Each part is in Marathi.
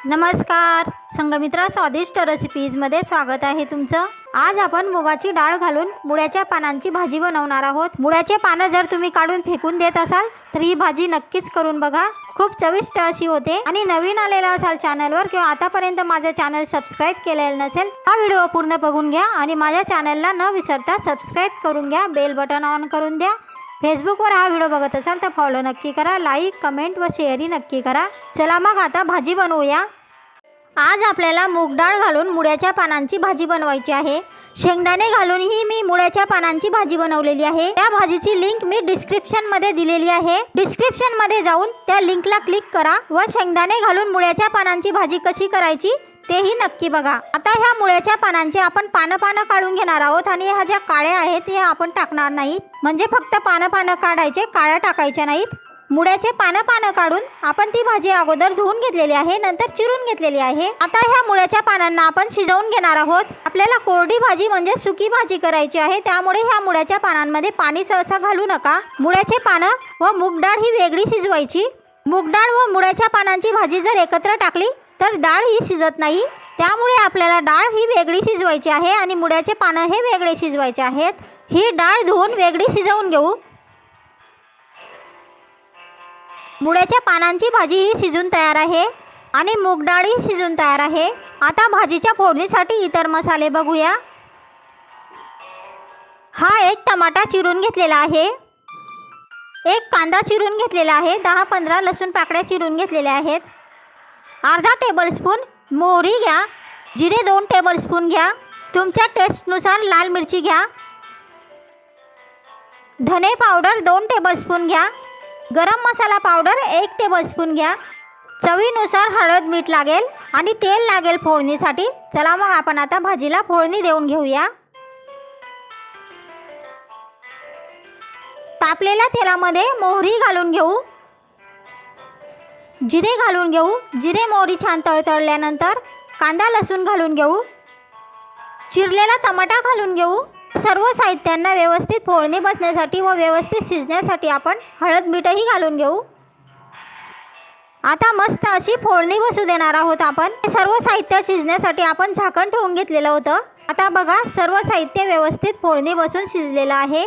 नमस्कार संगमित्रा स्वादिष्ट रेसिपीजमध्ये स्वागत आहे तुमचं। आज आपण मुगाची डाळ घालून मुळ्याच्या पानांची भाजी बनवणार आहोत। मुळ्याचे पानं जर तुम्ही काढून फेकून देत असाल तर ही भाजी नक्कीच करून बघा, खूप चविष्ट अशी होते। आणि नवीन आलेला असाल चॅनलवर किंवा आतापर्यंत माझे चॅनल सबस्क्राइब केलेले नसेल हा व्हिडिओ पूर्ण बघून घ्या आणि माझ्या चॅनलला न विसरता सबस्क्राइब करून घ्या, बेल बटन ऑन करून द्या। फेसबुकवर हा व्हिडिओ बघत असाल तर फॉलो नक्की करा, लाईक कमेंट व शेअरही नक्की करा। चला मग आता भाजी बनवूया। आज आपल्याला मूग डाळ घालून मुळ्याच्या पानांची भाजी बनवायची आहे। शेंगदाणे घालून ही मी मुळ्याच्या पानांची भाजी बनवलेली आहे। त्या भाजीची लिंक मी डिस्क्रिप्शन मध्ये दिलेली आहे। डिस्क्रिप्शन मध्ये जाऊन त्या लिंकला क्लिक करा व शेंगदाणे घालून मुळ्याच्या पानांची भाजी कशी करायची तेही नक्की बघा। आता ह्या मुळ्याच्या पानांचे आपण पानं काढून घेणार आहोत आणि ह्या ज्या काळ्या आहेत हे आपण टाकणार नाहीत, म्हणजे फक्त पानं काढायचे, काळ्या टाकायच्या नाहीत। मुळ्याचे पानं काढून आपण ती भाजी अगोदर धुवून घेतलेली आहे, नंतर चिरून घेतलेली आहे। आता ह्या मुळ्याच्या पानांना आपण शिजवून घेणार आहोत। आपल्याला कोरडी भाजी म्हणजे सुकी भाजी करायची आहे, त्यामुळे ह्या मुळ्याच्या पानांमध्ये पाणी सहसा घालू नका। मुळ्याचे पानं व मूग डाळ ही वेगळी शिजवायची। मूग डाळ व मुळ्याच्या पानांची भाजी जर एकत्र टाकली तर डाळ ही शिजत नाही, त्यामुळे आपल्याला डाळ ही वेगळी शिजवायची आहे आणि मुळ्याचे पानं हे वेगळे शिजवायचे आहेत। ही डाळ धुवून वेगळी शिजवून घेऊ। मुळ्याच्या पानांची भाजी ही शिजून तयार आहे आणि मूग डाळ ही शिजून तयार आहे। आता भाजीच्या फोडणीसाठी इतर मसाले बघूया। हा एक टमाटा चिरून घेतलेला आहे, एक कांदा चिरून घेतलेला आहे, 10-15 लसूण पाकळ्या चिरून घेतलेल्या आहेत, अर्धा टेबलस्पून मोहरी घ्या, जिरे 2 टेबलस्पून घ्या, तुमच्या टेस्टनुसार लाल मिरची घ्या, धने पावडर 2 टेबलस्पून घ्या, गरम मसाला पावडर 1 टेबलस्पून घ्या, चवीनुसार हळद मीठ लागेल आणि तेल लागेल फोडणीसाठी। चला मग आपण आता भाजीला फोडणी देऊन घेऊया। तापलेल्या तेलामध्ये मोहरी घालून घेऊ, जिरे घालून घेऊ। जिरे मोहरी छान तळतळल्यानंतर कांदा लसूण घालून घेऊ, चिरलेला टमाटा घालून घेऊ। सर्व साहित्यांना व्यवस्थित फोडणी बसण्यासाठी व व्यवस्थित शिजण्यासाठी आपण हळद मीठही घालून घेऊ। आता मस्त अशी फोडणी बसू देणार आहोत आपण। सर्व साहित्य शिजण्यासाठी आपण झाकण ठेवून घेतलेलं होतं। आता बघा सर्व साहित्य व्यवस्थित फोडणी बसून शिजलेलं आहे।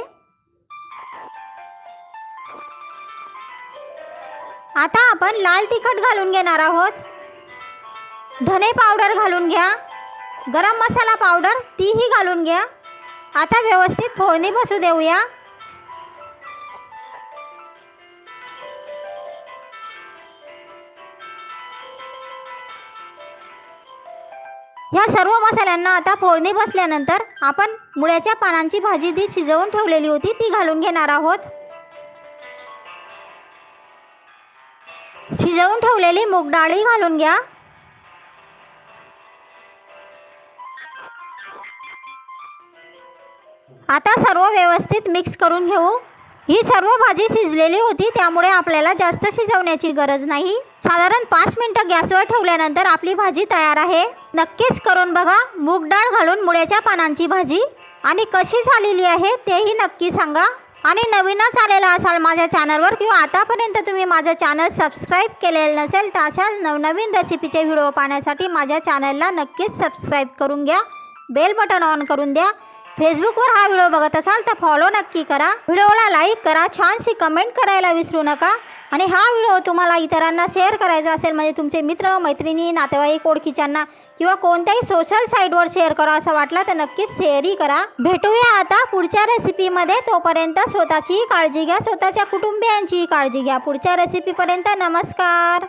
आता आपण लाल तिखट घालून घेणार आहोत, धने पावडर घालून घ्या, गरम मसाला पावडर तीही घालून घ्या। आता व्यवस्थित फोडणी बसू देऊया। ह्या सर्व मसाल्यांना आता फोडणी बसल्यानंतर आपण मुळ्याच्या पानांची भाजी जी शिजवून ठेवलेली होती ती घालून घेणार आहोत। शिजवून ठेवलेली मूग डाळी घालून घ्या। आता सर्व व्यवस्थित मिक्स करून घेऊ। ही सर्व भाजी शिजलेली होती, त्यामुळे आपल्याला जास्त शिजवण्याची गरज नाही। साधारण 5 मिनिटं गॅसवर ठेवल्यानंतर आपली भाजी तयार आहे। नक्कीच करून बघा मूग डाळ घालून मुळ्याच्या पानांची भाजी आणि कशी झालेली आहे तेही नक्की सांगा। आणि नवीनच आलेला असाल माझ्या चॅनलवर किंवा आतापर्यंत तुम्ही माझं चॅनल सबस्क्राइब केलेलं नसेल तर अशाच नवनवीन रेसिपीचे व्हिडिओ पाहण्यासाठी माझ्या चॅनलला नक्कीच सबस्क्राइब करून घ्या, बेल बटन ऑन करून द्या। फेसबुकवर हा व्हिडिओ बघत असाल तर फॉलो नक्की करा, व्हिडिओला लाईक करा, छानशी कमेंट करायला विसरू नका। आणि हा व्हिडिओ तुम्हाला इतरांना शेअर करायचा असेल म्हणजे तुमचे मित्र मैत्रिणी नातेवाईक ओळखीच्यांना किंवा कोणत्याही सोशल साईटवर शेअर करा असं वाटलं तर नक्कीच शेअरही करा। भेटूया आता पुढच्या रेसिपीमध्ये। तोपर्यंत स्वतःचीही काळजी घ्या, स्वतःच्या कुटुंबियांचीही काळजी घ्या। पुढच्या रेसिपीपर्यंत नमस्कार।